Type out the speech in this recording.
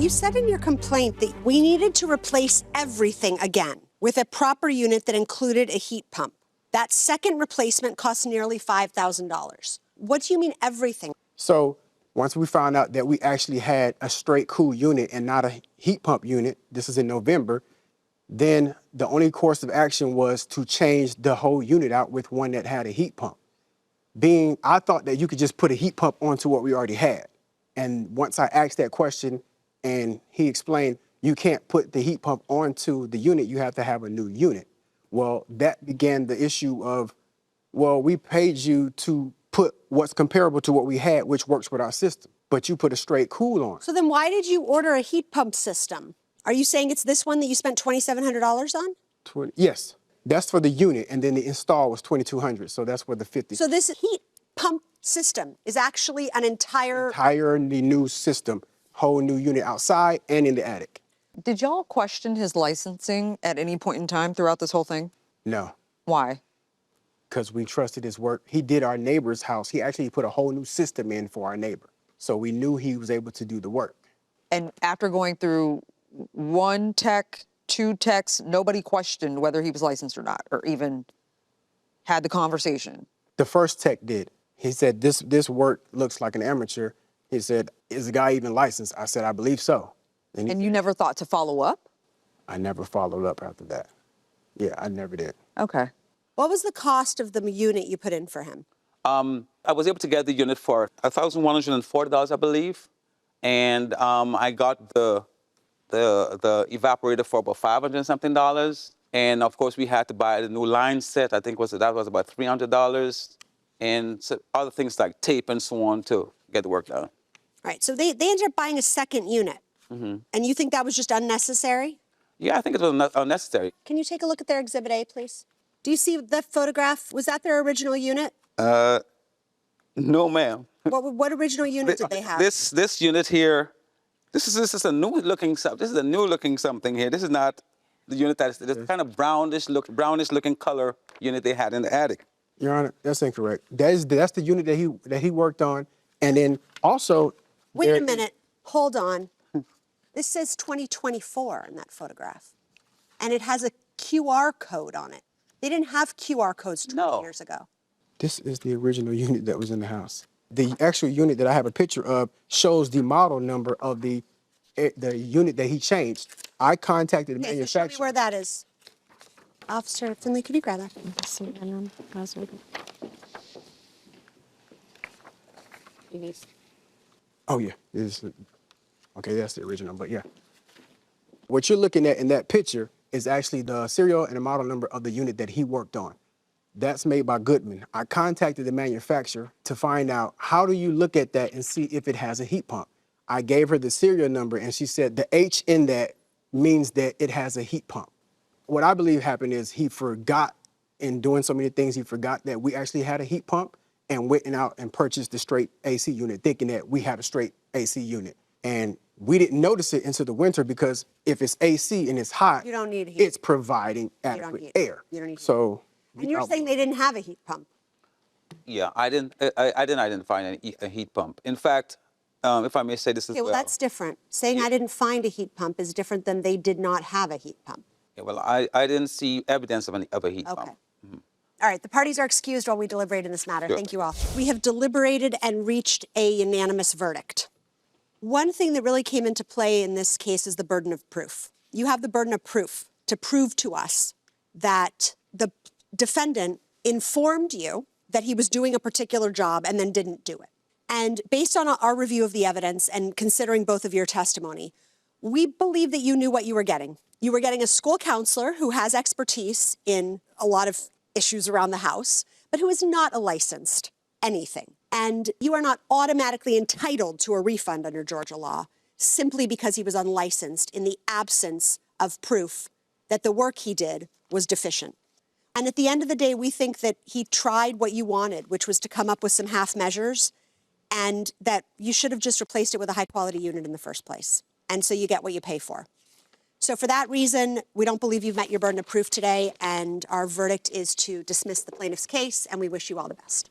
You said in your complaint that we needed to replace everything again with a proper unit that included a heat pump. That second replacement cost nearly $5,000. What do you mean everything? So once we found out that we actually had a straight cool unit and not a heat pump unit, this is in November, then the only course of action was to change the whole unit out with one that had a heat pump. I thought that you could just put a heat pump onto what we already had. And once I asked that question and he explained, you can't put the heat pump onto the unit, you have to have a new unit. Well, that began the issue of, well, we paid you to put what's comparable to what we had, which works with our system, but you put a straight cool on. So then why did you order a heat pump system? Are you saying it's this one that you spent $2,700 on? Yes, that's for the unit, and then the install was $2,200, so that's where the 50. So this heat pump system is actually an entirely new system, whole new unit outside and in the attic. Did y'all question his licensing at any point in time throughout this whole thing? No. Why? Because we trusted his work. He did our neighbor's house. He actually put a whole new system in for our neighbor. So we knew he was able to do the work. And after going through one tech, two techs, nobody questioned whether he was licensed or not, or even had the conversation? The first tech did. He said, this work looks like an amateur. He said, is the guy even licensed? I said, I believe so. And you never thought to follow up? I never followed up after that. Yeah, I never did. Okay. What was the cost of the unit you put in for him? I was able to get the unit for $1,140, I believe. And I got the evaporator for about $500 and something. And of course, we had to buy the new line set. I think that was about $300. And so other things like tape and so on to get the work done. All right, so they ended up buying a second unit. Mm-hmm. And you think that was just unnecessary? Yeah, I think it was unnecessary. Can you take a look at their Exhibit A, please? Do you see the photograph? Was that their original unit? No, ma'am. What original unit did they have? This unit here, this is a new looking something. This is a new looking something here. This is not the unit that's this kind of brownish looking color unit they had in the attic. Your Honor, that's incorrect. That's the unit that he worked on, and then also. Wait a minute. Hold on. This says 2024 in that photograph, and it has a QR code on it. They didn't have QR codes 20 years ago. This is the original unit that was in the house. The actual unit that I have a picture of shows the model number of the unit that he changed. I contacted the manufacturer. So show me where that is. Officer Finley, could you grab that? Oh, yeah. Okay, that's the original, but yeah. What you're looking at in that picture is actually the serial and the model number of the unit that he worked on. That's made by Goodman. I contacted the manufacturer to find out how do you look at that and see if it has a heat pump. I gave her the serial number and she said the H in that means that it has a heat pump. What I believe happened is he forgot, in doing so many things, he forgot that we actually had a heat pump and went out and purchased the straight AC unit thinking that we had a straight AC unit. And we didn't notice it until the winter because if it's AC and it's hot, you don't need heat. It's providing adequate air. You don't need so. And you're saying they didn't have a heat pump? Yeah, I didn't identify a heat pump. In fact, if I may say this as well. Okay, well, that's different. Saying I didn't find a heat pump is different than they did not have a heat pump. Yeah, well, I didn't see evidence of a heat pump. Mm-hmm. All right, the parties are excused while we deliberate in this matter. Sure. Thank you all. We have deliberated and reached a unanimous verdict. One thing that really came into play in this case is the burden of proof. You have the burden of proof to prove to us that the defendant informed you that he was doing a particular job and then didn't do it. And based on our review of the evidence and considering both of your testimony, we believe that you knew what you were getting. You were getting a school counselor who has expertise in a lot of issues around the house, but who is not a licensed anything. And you are not automatically entitled to a refund under Georgia law simply because he was unlicensed in the absence of proof that the work he did was deficient. And at the end of the day, we think that he tried what you wanted, which was to come up with some half measures, and that you should have just replaced it with a high-quality unit in the first place. And so you get what you pay for. So for that reason, we don't believe you've met your burden of proof today, and our verdict is to dismiss the plaintiff's case, and we wish you all the best.